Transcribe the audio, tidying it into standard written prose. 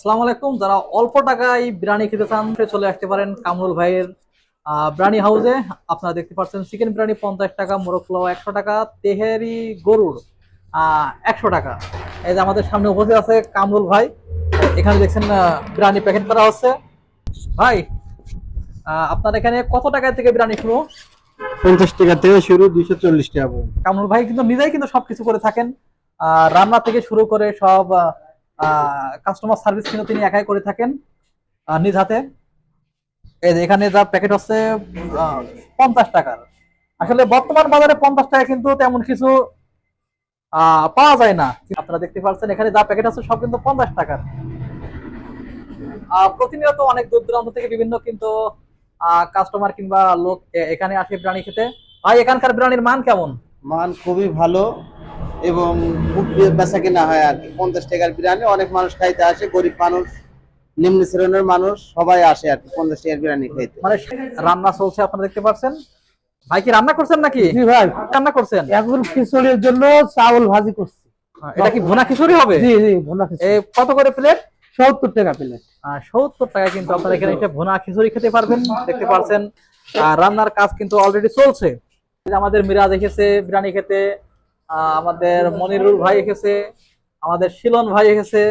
আসসালামু আলাইকুম। যারা অল্প টাকায় বিরিয়ানি খেতে চান চলে আসতে পারেন কামরুল ভাইয়ের বিরিয়ানি হাউসে। আপনারা দেখতে পাচ্ছেন চিকেন বিরিয়ানি 50 টাকা, মোরগ পোলাও 100 টাকা, তেহেরি গরুর 100 টাকা। এই যে আমাদের সামনে উপস্থিত আছে কামরুল ভাই। এখানে দেখছেন বিরিয়ানি প্যাকেট করা হচ্ছে। ভাই, আপনার এখানে কত টাকা থেকে বিরিয়ানি শুরু? 50 টাকা থেকে শুরু, 240 টাকা পর্যন্ত। কামরুল ভাই কিন্তু নিজেই কিন্তু সবকিছু করে থাকেন, রান্না থেকে শুরু করে সব কাস্টমার সার্ভিস কিন্তু তিনি একাই করে থাকেন নিজ হাতে। এই যে এখানে যা প্যাকেট হচ্ছে 50 টাকার। আসলে বর্তমান বাজারে 50 টাকা কিন্তু তেমন কিছু পাওয়া যায় না। আপনারা দেখতে পাচ্ছেন এখানে যা প্যাকেট আছে সব কিন্তু 50 টাকার। প্রতিনিয়ত অনেক দূর দূরান্ত থেকে বিভিন্ন কিন্তু কাস্টমার কিংবা লোক এখানে আসে বিরিয়ানি খেতে। ভাই, এখানকার বিরিয়ানির মান কেমন? মান খুবই ভালো এবং খুব বেচা কিনা হয় আর কি। 50 টাকার বিরিয়ানি অনেক মানুষ খাইতে আসে, গরিব মানুষ, নিম্ন শ্রেণীর মানুষ সবাই আসে আর কি 50 টাকার বিরিয়ানি খাইতে। মানে রান্না চলছে, আপনারা দেখতে পাচ্ছেন। ভাই কি রান্না করছেন নাকি? জি ভাই, রান্না করছেন? এখন খিচুড়ির জন্য চাউল ভাজি করছি। এটা কি ভুনা খিচুড়ি হবে? জি জি, ভুনা খিচুড়ি। কত করে প্লেট? 70 টাকা প্লেট। 70 টাকা কিন্তু আপনারা এখানে এসে ভুনা খিচুড়ি খেতে পারবেন। দেখতে পাচ্ছেন রান্নার কাজ কিন্তু অলরেডি চলছে। এই যে আমাদের মিরাজ এসেছে বিরিয়ানি খেতে, আমাদের মনিরুল ভাই এসেছে, আমাদের শিলন ভাই এসেছে,